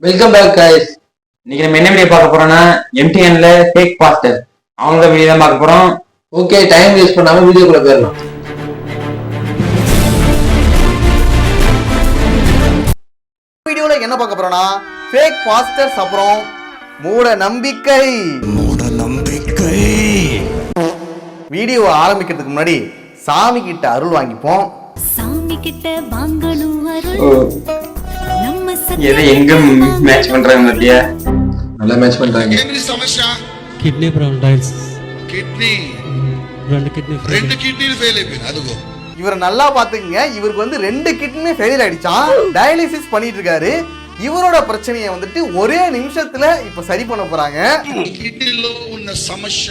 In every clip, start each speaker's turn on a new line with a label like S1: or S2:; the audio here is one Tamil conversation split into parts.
S1: Welcome back guys. இன்னைக்கு நம்ம என்ன வீடியோ பார்க்க போறோம்னா MTNல ஃபேக் பாஸ்டர் அவங்களோட வீடியோ தான் பார்க்க போறோம். ஓகே, டைம் வேஸ்ட் பண்ணாம வீடியோக்குள்ள போயிடலாம்.
S2: வீடியோல என்ன பார்க்க போறோம்னா ஃபேக் பாஸ்டர்ஸ் அப்புறம் மூட நம்பிக்கை. வீடியோ ஆரம்பிக்கிறதுக்கு முன்னாடி சாமி கிட்ட அருள் வாங்கிப்போம்.
S3: சாமி கிட்ட வாங்கணும் அருள். நம்ம
S1: எதை எங்க மேட்ச் பண்றாங்க பத்தியா? நல்லா மேட்ச் பண்றாங்க.
S4: ఏంటి సమస్య?
S5: కిడ్నీ బ్రౌన్ డైల్స్
S4: కిడ్నీ
S5: రెండు
S4: కిడ్నీలు ఫెయిల్ అయిపోయింది. అదుగో
S2: இவரை நல்லா பாத்துக்கங்க. இவருக்கு வந்து 2 கிட்னி ஃபெயில் ஆயிடுச்சான். டயாலிசிஸ் பண்ணிட்டு இருக்காரு. இவரோட பிரச்சனையை வந்துட்டு ஒரே நிமிஷத்துல இப்ப சரி பண்ண போறாங்க.
S4: కిడ్నీలో ఉన్న సమస్య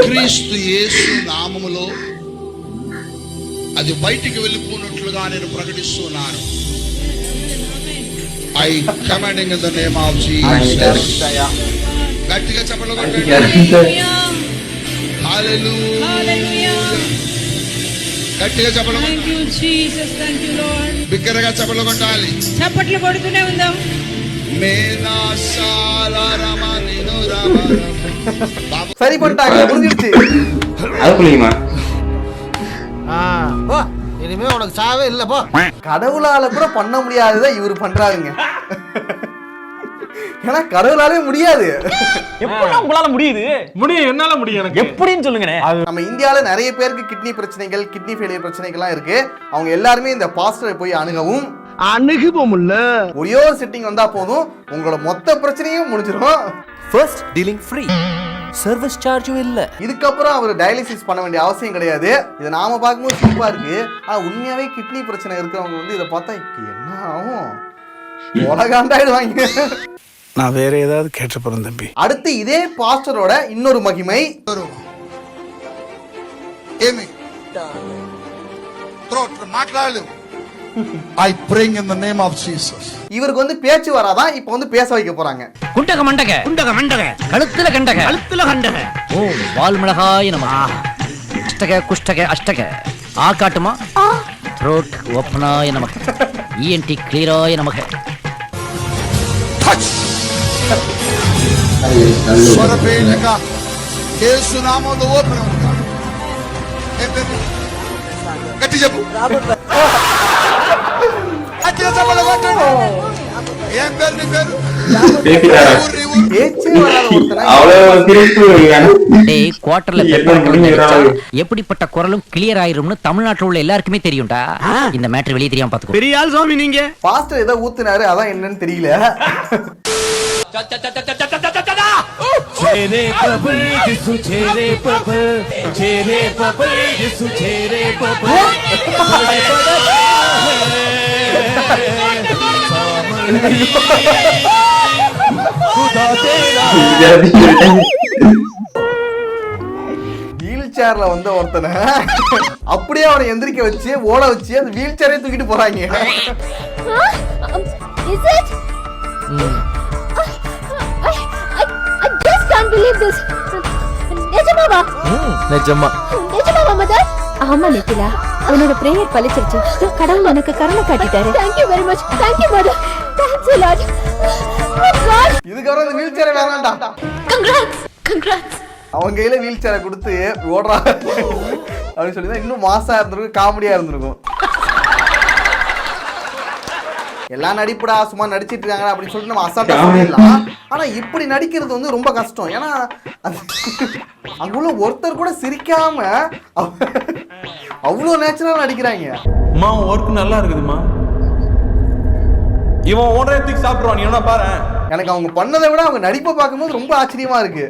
S4: క్రీస్తు యేసు నామములో అది బయటికి వెళ్ళిపోయినట్లుగా నేను ప్రకటిస్తున్నాను. I commanding in the name of Jesus. గట్టిగా చెప్పండి. హల్లెలూయా. గట్టిగా చెప్పండి.
S6: Thank you Jesus. Thank you Lord.
S4: బిగ్గరగా చెప్పలు కొట్టాలి.
S6: చప్పట్లు కొడుతూనే ఉందాం.
S4: మేనా సాలారమనిను రామ.
S2: சரி பண்ணிட்டாங்க, முடிஞ்சிடுச்சு.
S1: அது புரியுமா?
S7: இனிமே உனக்கு சாவே இல்ல போ.
S2: கடவுளால கூட பண்ண முடியாததை இவர் பண்றாருங்க. ஏன்னா கடவுளாலே முடியாது.
S8: எப்படி உங்களால முடியுது?
S5: முடியும், என்னால முடியும். எனக்கு
S8: எப்படின்னு சொல்லுங்கண்ணே.
S2: நம்ம இந்தியால நிறைய பேருக்கு கிட்னி பிரச்சனைகள், கிட்னி ஃபெயிலியர் பிரச்சனைகள்லாம் இருக்கு. அவங்க எல்லாருமே இந்த பாஸ்டரை போய் அணுகவும் ஒரே ஒரு செட்டிங் வந்தா போதும், உங்களோட மொத்த பிரச்சனையும் முடிஞ்சிடும்.
S7: ஃபர்ஸ்ட் டீலிங் ஃப்ரீ, சர்வீஸ் சார்ஜும் இல்ல.
S2: இதுக்கப்புறம் அவர் டயாலிசிஸ் பண்ண வேண்டிய அவசியம் கிடையாது. இதை நாம பார்க்கும்போது சிரிப்பா இருக்கு. ஆனா உண்மையாவே கிட்னி பிரச்சனை இருக்கிறவங்க வந்து இதை பார்த்தா என்ன ஆகும், உலகாண்டாயிடுவாங்க.
S9: நான் வேற ஏதாவது கேட்ட போறேன் தம்பி.
S2: அடுத்து இதே பாஸ்டரோட இன்னொரு மகிமை.
S4: ఏమి త్రోట్ మాట్లాడు. I praying in the name of Jesus.
S2: இவருக்கு வந்து பேச்சு வராதான், இப்ப வந்து பேச வைக்க போறாங்க.
S8: குண்டக மண்டக கழுத்துல கண்டக ஓ வால் மிளகாய் நம குஷ்டக அஷ்டக ஆ காட்டுமா த்ரோட் ஓப்பனாய நமக்கு ENT கிளியராய நமக்கு
S4: స్వరపేణిక యేసు నామములో ఓపెన్ అవుతాడు. గట్టి చెప్పు. గట్టిగా చెప్పాలి. ఏం పేరు నీ పేరు?
S2: பேச்சே வராத ஒருத்தனை
S1: அவ்வளவு சிரிப்பு வேணும்.
S8: டேய் குவார்ட்டர்ல எப்படிப்பட்ட குரலும் கிளியர் ஆயிரும்னு தமிழ்நாட்டுல உள்ள எல்லாருக்குமே தெரியும்டா. இந்த மேட்டர் வெளியே தெரியாம பாத்துக்கோ.
S5: பெரிய ஆள் சாமி நீங்க.
S2: பாஸ்டர் ஏதோ ஊத்துனாரு, அதான் என்னன்னு தெரியல. வீல் சேர்ல வந்து ஒருத்தனை அப்படியே அவனை எந்திரிக்க வச்சு ஓட வச்சு அந்த வீல் சேரை தூக்கிட்டு போறாங்க.
S3: Is it? I just can't believe this. நிஜமாவா?
S7: நிஜமா
S3: மதர்? ஆமா நிக்கிலா, உன்னோட பிரேயர் பலிச்சிருச்சு. கடவுள் எனக்கு கருணை காட்டிட்டாரு. Thank you very much. Thank you mother. Thanks a lot. Oh God.
S2: இதுக்கப்புறம் அந்த வீல் சேரை வேணாம்டா.
S3: Congrats.
S2: அவன் கையில வீல் சேரை கொடுத்து ஓடுறா அப்படின்னு சொல்லி இன்னும் மாசா இருந்திருக்கும், காமெடியா இருந்திருக்கும். எல்லாம் நடிப்புடா, சும்மா நடிச்சிட்டு இருக்காங்க அப்படின்னு சொல்லிட்டு நம்ம அசால்ட்டா சொல்லிடலாம். ஆனா இப்படி நடிக்கிறது வந்து ரொம்ப கஷ்டம். ஏன்னா அங்குள்ள ஒருத்தர் கூட சிரிக்காம அவ்வளவு நேச்சுரலா நடிக்கிறாங்க.
S5: அம்மா ஒர்க் நல்லா இருக்குதுமா. இவன் ஓடுற தூக்கி சாப்பிடுவான். நீ என்ன பாரு.
S2: எனக்கு அவங்க பண்ணதை விட அவங்க நடிப்பை பார்க்கும்போது ரொம்ப ஆச்சரியமா இருக்கு.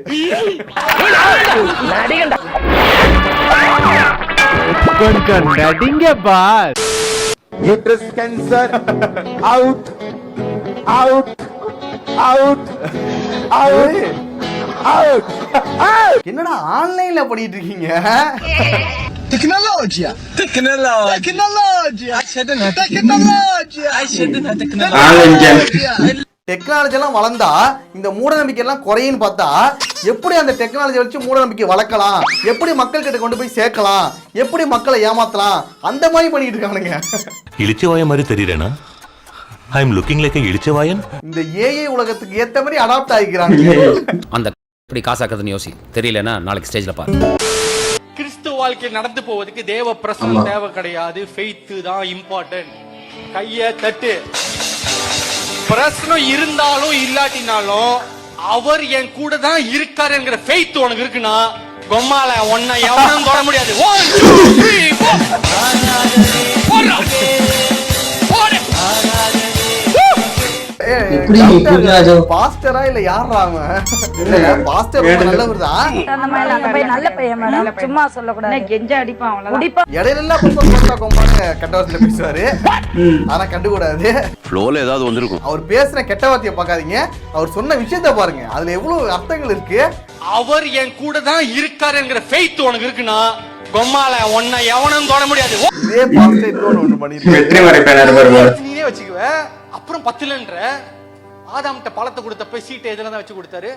S7: நடிங்க boss. Uterus cancer out out out out out.
S2: என்னடா ஆன்லைன்ல பண்ணிட்டு இருக்கீங்க?
S7: டெக்னாலஜியா
S2: டெக்னாலஜி எல்லாம் வளர்ந்தா இந்த மூட நம்பிக்கை எல்லாம் குறையுன்னு பார்த்தா, எப்படி அந்த டெக்னாலஜி வச்சு மூட நம்பிக்கை வளர்க்கலாம், எப்படி மக்கள் கிட்ட கொண்டு போய் சேர்க்கலாம், எப்படி மக்களை ஏமாத்தலாம், அந்த மாதிரி பண்ணிட்டு இருக்கானுங்க.
S10: இழிச்சவாய மாதிரி தெரியறேனா? ஐ எம் லுக்கிங் லைக் இளிச்சவாயன்.
S2: இந்த ஏஐ உலகத்துக்கு ஏத்த மாதிரி அடாப்ட் ஆகிக்கிறாங்க.
S7: அந்த இப்படி காசாக்குறதுன்னு யோசி, தெரியலன்னா நாளைக்கு ஸ்டேஜ்ல பாரு.
S5: கிறிஸ்துவ வாழ்க்கை நடந்து போவதுக்கு தேவ பிரசனம் தேவை கிடையாது, ஃபெய்த் தான் இம்பார்ட்டன்ட். கைய தட்டு. பிரசனம் இருந்தாலும் இல்லாட்டினாலும் அவர் என் கூட தான் இருக்காரு என்கிற ஃபெய்த் உனக்கு இருக்குன்னா கொம்மால ஒன்ன எவனும் தொட முடியாது. 1 2 3
S2: பாஸ்டரா இல்ல யாரா அவன்? பாஸ்டர் நல்லவர் தான்.
S6: நல்ல பையன் மேடம், சும்மா சொல்லக்கூடாது. கெஞ்ச அடிப்பான் அவ்வளவுதான்.
S2: இடையில கொம்பான்னு கெட்ட வார்த்தையில பேசுவாரு, ஆனா கண்டுக்கூடாது.
S10: ஃப்ளோல ஏதாவது வந்திருக்கும்.
S2: அவர் பேசுற கெட்ட வார்த்தையை பார்க்காதீங்க, அவர் சொன்ன விஷயத்த பாருங்க, அதுல எவ்வளவு அர்த்தங்கள் இருக்கு.
S5: அவர் என் கூட தான் இருக்காரு என்கிற ஃபெய்த் உனக்கு இருக்குன்னா கொம்மால ஒன்ன எவனும் தொட முடியாது.
S2: இதே பாஸ்டர் இன்னொன்னு ஒண்ணு பண்ணிருக்காரு.
S5: நீனே வச்சுக்குவ. அப்புறம் 10லன்ற ஆதாம்கிட்ட பழத்தை கொடுத்தப்ப சீட்டை எதுல தான் வச்சு கொடுத்தாரு?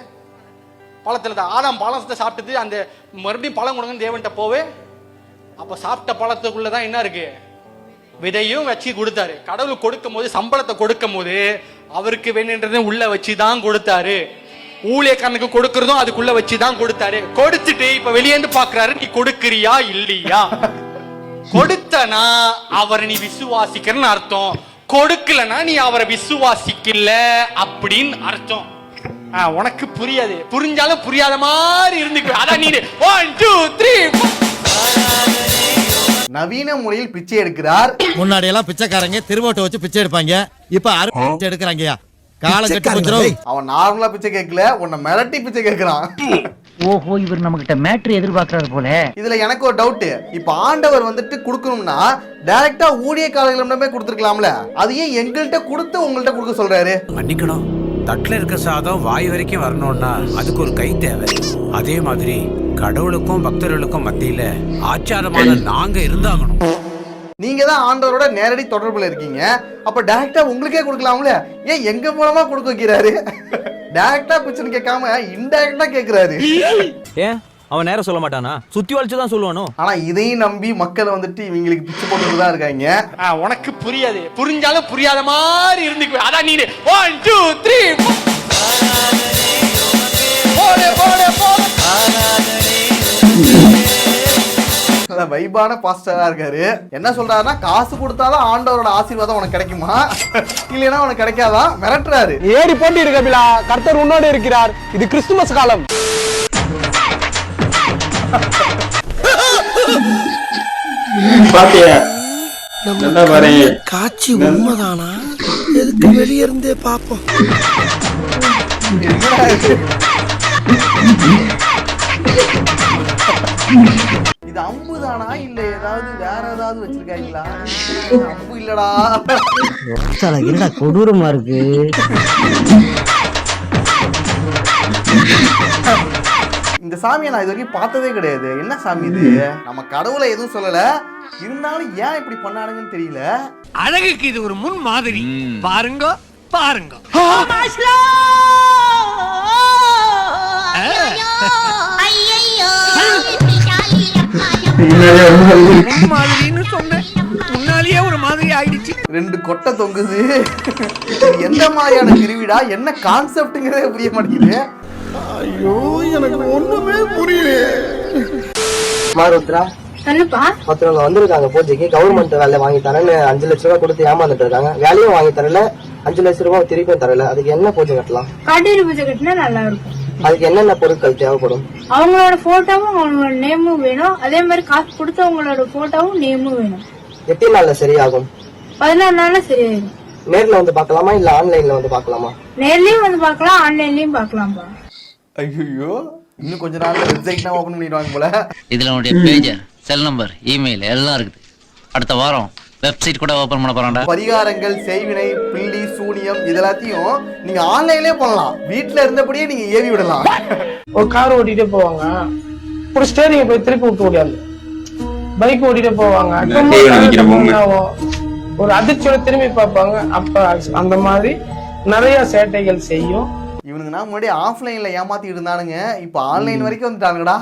S5: பழத்துல தான். ஆதாம் பழத்தை சாப்பிட்டது, அந்த மறுபடியும் பழம் கொடுங்கன்னு தேவன்கிட்ட போவே. அப்ப சாப்பிட்ட பழத்துக்குள்ளதான் என்ன இருக்கு? விதையும் வச்சு கொடுத்தாரு. கடவுள் கொடுக்கும் போது, சம்பளத்தை கொடுக்கும் போது அவருக்கு வேணுன்றதை உள்ள வச்சுதான் கொடுத்தாரு. ஊழியக்காரனுக்கு கொடுக்கறதும் அதுக்குள்ள வச்சுதான் கொடுத்தாரு. கொடுத்துட்டு இப்ப வெளியேந்து பாக்குறாரு, நீ கொடுக்கறியா இல்லையா? கொடுத்தனா அவரை நீ விசுவாசிக்கிறன்னு அர்த்தம், கொடுக்கலனா நீ அவரை விசுவாசிக்கல அப்படின்னு அர்த்தம். உனக்கு புரியாது, புரிஞ்சாலும் புரியாத மாதிரி இருந்துக்கு. அதான் நீ 1 2 3
S2: நவீன முறையில் பிச்சை எடுக்கிறார்.
S11: முன்னாடி எல்லாம் பிச்சைக்காரங்க திருவோட்டை வச்சு பிச்சை எடுப்பாங்க, இப்ப பிச்சை எடுக்கிறாங்கயா. காலம் கெட்டு போச்சு.
S2: அவன் நார்மலா பிச்சை கேட்கல, உன்னை மிரட்டி பிச்சை கேட்கிறான்.
S8: ஓஹோ, இவர் நம்ம கிட்ட மேட்ரு எதிர்பார்க்கறாரு போல.
S2: இதுல எனக்கு ஒரு டவுட். இப்ப ஆண்டவர் வந்துட்டு குடுக்கணும்னா டைரக்டா ஊழியக்காரர்களிடமே கொடுத்துருக்கலாம்ல, அது ஏன் எங்கள்கிட்ட கொடுத்து உங்கள்கிட்ட கொடுக்க சொல்றாரு?
S9: மன்னிக்கணும், தட்டுல இருக்க சாதம் வாய் வரைக்கும் வரணும்னா அதுக்கு ஒரு கை தேவை. அதே மாதிரி கடவுளுக்கும் பக்தர்களுக்கும் மத்தியில ஆச்சாரமான நாங்க இருந்தாகணும்.
S2: நீங்க தான் ஆண்டவரோட நேரடி தொடர்புல இருக்கீங்க, அப்ப டைரக்டா உங்களுக்கே கொடுக்கலாம்ல, ஏன் எங்க மூலமா கொடுக்க வைக்கிறாரு? டைரக்டா பிச்சை கேட்காம இன்டைரக்டா கேக்குறாரு.
S7: ஏன் அவன் நேரம் சொல்ல மாட்டானா? சுத்தி வளைச்சுதான் சொல்லுவானோ?
S2: ஆனா இதையும் நம்பி மக்கள் வந்துட்டு இவங்களுக்கு பிச்சை போட்டுதான் இருக்காங்க.
S5: உனக்கு புரியாது, புரிஞ்சாலும் புரியாத மாதிரி இருந்துக்கு. அதான் நீ 1 2 3
S2: வைபான பாஸ்டரா இருக்காரு. என்ன சொல்றாருன்னா, காசு கொடுத்தாதான் ஆண்டவரோட ஆசீர்வாதம் உனக்கு கிடைக்குமா, இல்லைன்னா உனக்கு கிடைக்காதான் மிரட்டுறாரு.
S11: ஏறி போட்டி இருக்க பிலா, கர்த்தர் உன்னோடு இருக்கிறார். இது கிறிஸ்துமஸ் காலம்.
S9: காட்சி உண்மைதானா? எதுக்கு வெளியே இருந்தே பாப்போம்.
S2: இது அம்புதானா இல்ல ஏதாவது வேற ஏதாவது வச்சிருக்காங்களா? அம்பு இல்லடா.
S8: என்னடா கொடூரமா இருக்கு.
S2: இந்த சாமியை நான் இது வரைக்கும் பார்த்ததே கிடையாது. என்ன சாமி இது? நம்ம கடவுளை எதுவும் சொல்லல, இருந்தாலும் ஏன் இப்படி பண்ணானுங்கன்னு தெரியல.
S11: அழகுக்கு இது ஒரு முன் மாதிரி. பாருங்க பாருங்க. முன்னாலேயே ஒரு மாதிரி ஆயிடுச்சு.
S2: 2 கொட்டை தொங்குது. எந்த மாதிரியான திருவிழா, என்ன கான்செப்ட்ங்கிறதே புரிய மாட்டேங்குது.
S9: ஐயோ, எனக்கு ஒண்ணுமே புரியல.
S3: மாருத்ரா,
S11: மத்தவங்க வந்திருக்காங்க பூஜைக்கு. கவர்மெண்ட் வேலை வாங்கி தரேன்னு 5 லட்சம் ரூபாய் கொடுத்து ஏமாந்துட்டு இருக்காங்க. வேலையும் வாங்கி தரல, 5 லட்சம் ரூபாய் திருப்பியும் தரல. அதுக்கு என்ன பூஜை கட்டலாம்?
S6: காட்டேரி பூஜை கட்டினா நல்லா இருக்கும்.
S11: அதுக்கு என்னென்ன பொருட்கள் தேவைப்படும்?
S6: அவங்களோட போட்டோவும் அவங்களோட நேமும் வேணும். அதே மாதிரி காசு கொடுத்தவங்களோட போட்டோவும் நேமும் வேணும்.
S11: எத்தனை நாள்ல சரியாகும்?
S6: 14 நாள்ல சரியாயிடும்.
S11: நேர்ல வந்து பார்க்கலாமா இல்ல ஆன்லைன்ல வந்து பார்க்கலாமா?
S6: நேர்லயும் வந்து பார்க்கலாம், ஆன்லைன்லயும் பார்க்கலாம்பா.
S2: ஐயோ, இன்னும் கொஞ்ச நாள்ல வெப்சைட்னா ஓபன் பண்ணிடுவாங்க போல.
S8: இதுல உன்னுடைய பேஜர், செல் நம்பர், இமெயில் எல்லாம் இருக்குது. அடுத்த வாரம் வெப்சைட் கூட ஓபன் பண்ண போறான்டா.
S2: பரிகாரங்கள், செய்வினை, பில்லி, சூனியம் இதெல்லாத்தையும் நீங்க ஆன்லைன்லயே பண்ணலாம். வீட்ல இருந்தபடியே நீங்க ஏவி விடலாம்.
S11: ஒரு கார் ஓட்டிட்டே போவாங்க, ஒரு ஸ்டேரிங் போய் திருப்பி விட்டு முடியாது. பைக் ஓட்டிட்டே போவாங்க, ஒரு அதிர்ச்சியோட திரும்பி பார்ப்பாங்க. அப்ப அந்த மாதிரி நிறைய சேட்டைகள் செய்யும்.
S2: இவனுங்க நான் முன்னாடி ஆஃப்லைன்ல ஏமாத்திட்டு இருந்தானுங்க, இப்ப ஆன்லைன் வரைக்கும் வந்துட்டானுங்கடா.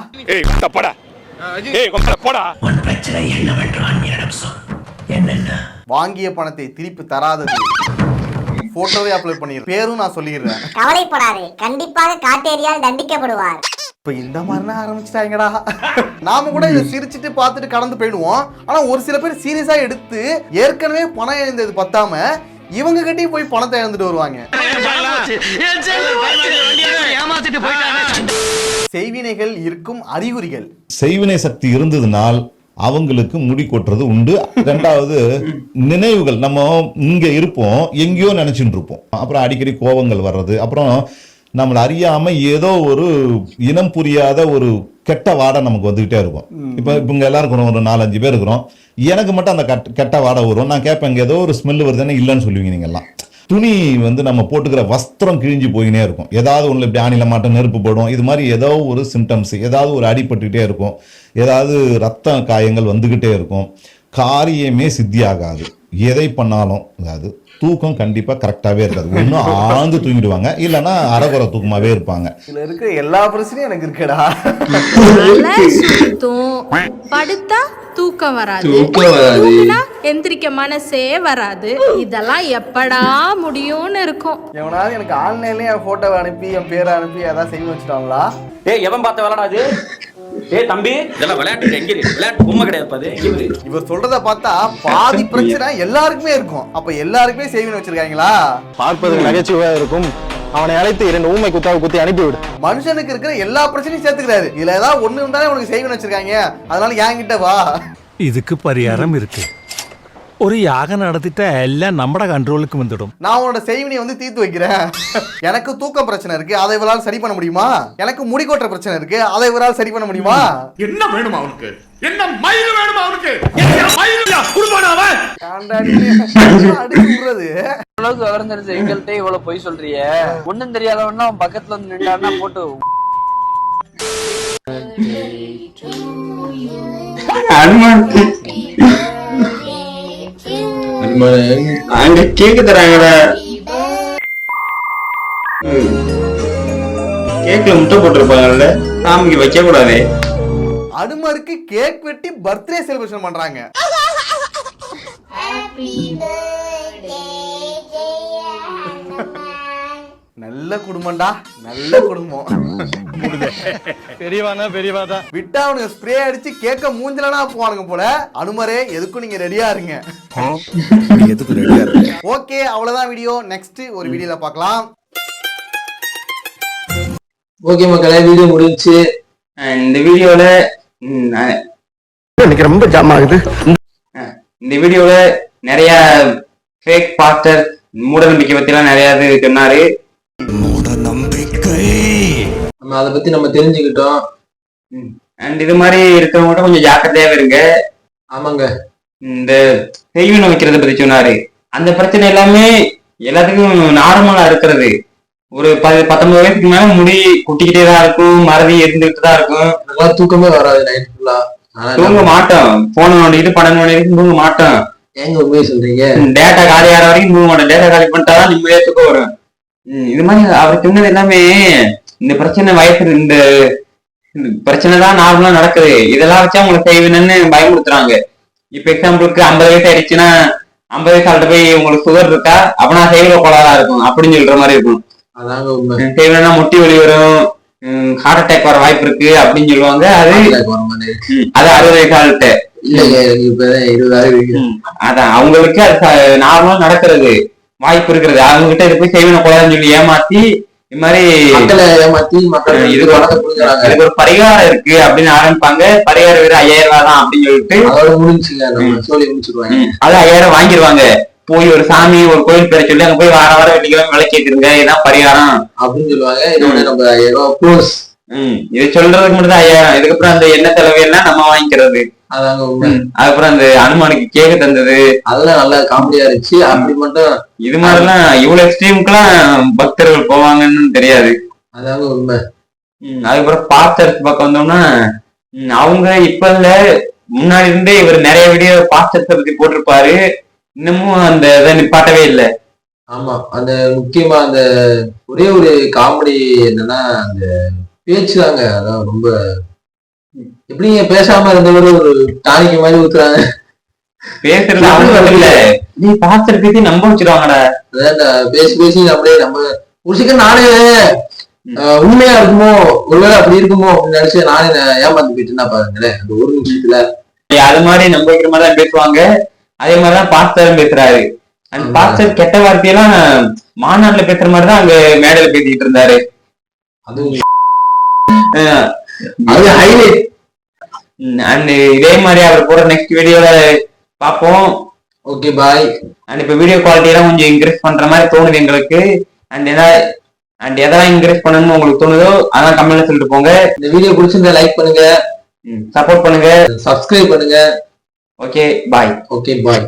S2: வாங்கிய பணத்தை திருப்பி தராதது, போட்டோவே அப்லோட் பண்ணிடுறேன், பேரும் நான் சொல்லிடுறேன்.
S3: கவலைப்படாதே, கண்டிப்பாக காட்டேரியால் தண்டிக்கப்படுவார்.
S2: இப்ப இந்த மாதிரினா ஆரம்பிச்சிட்டாங்கடா. நாம கூட இதை சிரிச்சிட்டு பார்த்துட்டு கடந்து போயிடுவோம். ஆனா ஒரு சில பேர் சீரியஸா எடுத்து ஏற்கனவே பணம் இழந்தது பத்தாம இவங்க கிட்டயும் போய் பணத்தை இழந்துட்டு வருவாங்க. செய்வினைகள் இருக்கும் அறிகுறிகள்.
S12: செய்வினை சக்தி இருந்ததுனால் அவங்களுக்கு முடி கொட்டுறது உண்டு. ரெண்டாவது நினைவுகள், நம்ம இங்க இருப்போம் எங்கேயோ நினைச்சுட்டு இருப்போம், அப்புறம் அடிக்கடி கோபங்கள் வர்றது, அப்புறம் நம்மளை அறியாம ஏதோ ஒரு இனம் புரியாத ஒரு கெட்ட வாடை நமக்கு வந்துகிட்டே இருக்கும். இப்ப இங்க எல்லாருக்கும் ஒரு 4-5 பேர் இருக்கிறோம், எனக்கு மட்டும் அந்த கெட்ட வாடை வரும். நான் கேட்பேன், இங்க ஏதோ ஒரு ஸ்மெல் வருதுன்னு இல்லைன்னு சொல்லுவீங்க நீங்க எல்லாம். துணி நம்ம போட்டுக்கிற வஸ்திரம் கிழிஞ்சு போயினே இருக்கும், ஏதாவது ஒன்று இப்படி ஆணில மாட்டம் நெருப்பு போடும், இது மாதிரி ஏதோ ஒரு சிம்டம்ஸ், ஏதாவது ஒரு அடிபட்டுக்கிட்டே இருக்கும், ஏதாவது ரத்த காயங்கள் வந்துக்கிட்டே இருக்கும், காரியமே சித்தியாகாது. எதை பண்ணாலும் அதாவது தூக்கம் கண்டிப்பா கரெக்டாவே இருக்காது. ஒன்னும் ஆழ்ந்து தூங்கிடுவாங்க, இல்லைன்னா அரைகுறை தூக்கமாவே இருப்பாங்க.
S2: இதுல இருக்க எல்லா பிரச்சனையும் எனக்கு இருக்குடா.
S6: படுத்தா தூக்கம் வராது, எந்திரிக்க மனசே வராது. இதெல்லாம் எப்படா முடியும்னு இருக்கும்.
S2: எவனாவது எனக்கு ஆன்லைன்லயே என் போட்டோவை அனுப்பி என் பேரை அனுப்பி ஏதாவது செய்ய வச்சுட்டாங்களா?
S1: எவன் பார்த்த விளையாடாது? தம்பி, இதெல்லாம் விளையாட்டு எங்க விளையாட்டு பொம்மை கிடையாது.
S2: இவர் சொல்றத பார்த்தா பாதி பிரச்சனை எல்லாருக்குமே இருக்கும். அப்ப எல்லாருக்குமே சேவிங் வச்சிருக்காங்களா?
S11: பார்ப்பது நகைச்சுவையா இருக்கும். அவனை அழைத்து 2 ஊமை குத்தாவை குத்தி அனுப்பிவிடு.
S2: மனுஷனுக்கு இருக்கிற எல்லா பிரச்சனையும் சேர்த்துக்கிறாரு. இதுல ஏதாவது ஒண்ணு இருந்தாலே உனக்கு சேவிங் வச்சிருக்காங்க, அதனால என்கிட்ட வா.
S9: இதுக்கு பரிகாரம் இருக்கு. ஒரு யாகம் நடத்திட்ட எல்லாம் நம்ம கண்ட்ரோலுக்கு வந்துடும்.
S2: நான் உன்னோட செய்வினை தீர்த்து வைக்கிறேன். எனக்கு தூக்கம் பிரச்சனை இருக்கு, அதை இவரால் சரி பண்ண முடியுமா? எனக்கு முடி கொட்டுற பிரச்சனை இருக்கு, அதை இவரால் சரி பண்ண முடியுமா?
S4: என்ன வேணுமா அவனுக்கு? என்ன மயிறு வேணுமா அவனுக்கு? என்ன மயிறு குடுப்பானா அவன்?
S2: அடிச்சு விடுறது.
S11: அளவுக்கு விவரம் தெரிஞ்ச எங்கள்கிட்ட இவ்வளவு பொய் சொல்றிய, ஒண்ணும் தெரியாதவன்னா அவன் பக்கத்துல வந்து நின்றான்னா போட்டு
S1: அங்க கேக்கு தராங்கடா. கேக்ல முட்டை போட்டிருப்பாங்கல்ல, சாமிக்கு வைக்க கூடாது.
S2: அனுமருக்கு கேக் வெட்டி பர்த்டே செலிப்ரேஷன் பண்றாங்க. நல்ல குடும்பம்டா, நல்ல குடும்பம்.
S11: பெரியவானா பெரியவாதான்
S2: விட்டா அவனுக்கு ஸ்ப்ரே அடிச்சு கேக்க மூஞ்சலனா போவானுங்க போல. அனுமரே எதுக்கும் நீங்க ரெடியா இருங்க.
S9: எதுக்கு ரெடியா இருக்கு?
S2: ஓகே, அவ்வளவுதான் வீடியோ. நெக்ஸ்ட் ஒரு வீடியோல பார்க்கலாம்.
S1: ஓகே மக்களே, வீடியோ முடிஞ்சுச்சு. இந்த வீடியோல
S11: எனக்கு ரொம்ப ஜாம் ஆகுது.
S1: இந்த வீடியோல நிறைய ஃபேக் பாஸ்டர் மூட நம்பிக்கை பத்தி எல்லாம் நிறைய இது சொன்னாரு. நம்ம அதை பத்தி நம்ம தெரிஞ்சுக்கிட்டோம். அண்ட் இது மாதிரி இருக்கிறவங்க கொஞ்சம் ஜாக்கிரதையாவே இருங்க. ஆமாங்க, இந்த செய்வினை வைக்கிறத பத்தி சொன்னாரு. அந்த பிரச்சனை எல்லாமே எல்லாத்துக்கும் நார்மலா இருக்கிறது. ஒரு 19 வயசுக்கு மேல முடி குட்டிக்கிட்டே தான் இருக்கும், மறதி இருந்துகிட்டு தான் இருக்கும். தூக்கமே வராது, நைட் ஃபுல்லா தூங்க மாட்டோம். போன நோண்டிட்டு 12 மணி வரைக்கும் தூங்க மாட்டோம். எங்க உண்மையை சொல்றீங்க? டேட்டா காலி ஆகிற வரைக்கும் தூங்க மாட்டோம். டேட்டா காலி பண்ணிட்டாதான் நிம்மதியா தூக்கம் வரும். இது மாதிரி அவர் சொன்னது எல்லாமே இந்த பிரச்சனை வயசு, இந்த பிரச்சனை தான் நார்மலா நடக்குது. இதெல்லாம் வச்சா உங்களுக்கு செய்வேன்னு பயமுறுத்துறாங்க. இப்ப எக்ஸாம்பிளுக்கு 50 வயசு ஆயிடுச்சுன்னா 50 வயசு ஆள்கிட்ட போய் உங்களுக்கு சுகர் இருக்கா, அப்ப நான் செய்வ கோளாறா இருக்கும் அப்படின்னு சொல்ற மாதிரி இருக்கும். அதாங்க உண்மை. செய்வேன்னா முட்டி வலி வரும், ஹார்ட் அட்டாக் வர வாய்ப்பு இருக்கு அப்படின்னு சொல்லுவாங்க. அது 60 வயசு ஆள்கிட்ட அதான் அவங்களுக்கு அது நார்மலா நடக்கிறது வாய்ப்பு இருக்கிறது. அவங்க கிட்ட இது போய் செய்வன கூடாதுன்னு சொல்லி ஏமாத்தி இது மாதிரி மக்களை ஏமாத்தி மக்கள் இதுக்கு ஒரு பரிகாரம் இருக்கு அப்படின்னு ஆரம்பிப்பாங்க. பரிகாரம் வேற 5000 ரூபாய் தான் அப்படின்னு சொல்லிட்டு அதோட முடிஞ்சுருவாங்க. அது 5000 வாங்கிடுவாங்க. போய் ஒரு சாமி ஒரு கோயில் பேரை சொல்லி அங்க போய் வாரம் வெள்ளிக்கிழமை விளக்கேற்றிருங்க, இதான் பரிகாரம் அப்படின்னு சொல்லுவாங்க. இதோட நம்ம 5000 ரூபாய் ப்ளஸ் இது சொல்றதுக்கு மட்டும் தான் 5000. இதுக்கப்புறம் அந்த எண்ணெய் தலைவையெல்லாம் நம்ம வாங்கிக்கிறது. அதாங்க உண்மை. அதுக்கப்புறம் அந்த அனுமானுக்கு கேக்கு தந்தது அதெல்லாம் நல்லா காமெடியா இருந்துச்சு. அப்படி மட்டும் இது மாதிரிலாம் இவ்வளவு எக்ஸ்ட்ரீமுக்கெல்லாம் பக்தர்கள் போவாங்கன்னு தெரியாது. அதாங்க உண்மை. அதுக்கப்புறம் பாஸ்டர்ஸ் பக்கம் வந்தோம்னா அவங்க இப்ப இல்ல முன்னாடி இருந்தே இவர் நிறைய வீடியோ பாஸ்டர்ஸ் பத்தி போட்டிருப்பாரு. இன்னமும் அந்த இதை நிப்பாட்டவே இல்லை. ஆமா, அந்த முக்கியமா அந்த ஒரே ஒரு காமெடி என்னன்னா அந்த பேச்சு தாங்க. அதான் ரொம்ப எப்படிங்க பேசாம இருந்தவரு ஒரு டானிக்கு மாதிரி ஊத்துறாங்க. பேசுறது அவங்க இல்ல, நீ பாஸ்டர் பேசி நம்ப வச்சிருவாங்கடா.
S11: பேசி பேசி அப்படியே நம்ம ஒரு சீக்கிரம் நானே உண்மையா இருக்குமோ, ஒருவேளை அப்படி இருக்குமோ அப்படின்னு நினைச்சு நானே ஏமாந்து போயிட்டு பாருங்களேன் அந்த ஒரு நிமிஷத்துல.
S1: அது மாதிரி நம்ப வைக்கிற மாதிரி தான் பேசுவாங்க. அதே மாதிரிதான் பாஸ்டரும் பேசுறாரு. அந்த பாஸ்டர் கெட்ட வார்த்தையெல்லாம் மாநாட்டுல பேசுற மாதிரிதான் அங்க மேடையில பேசிட்டு இருந்தாரு.
S11: அது ஹைலைட்.
S1: அண்ட் இதே மாதிரி அவர் போற நெக்ஸ்ட் வீடியோல பாப்போம்.
S11: Okay bye.
S1: அண்ட் இப்ப வீடியோ குவாலிட்டி எல்லாம் கொஞ்சம் இன்க்ரீஸ் பண்ற மாதிரி தோணுது எங்களுக்கு. அண்ட் எதெல்லாம் இன்க்ரீஸ் பண்ணணும்னு உங்களுக்கு தோணுதோ அதான் கமெண்ட்ல சொல்லிட்டு போங்க.
S11: இந்த வீடியோ பிடிச்சிருந்தா லைக் பண்ணுங்க,
S1: சப்போர்ட் பண்ணுங்க,
S11: சப்ஸ்கிரைப் பண்ணுங்க.
S1: Okay bye.
S11: Okay bye.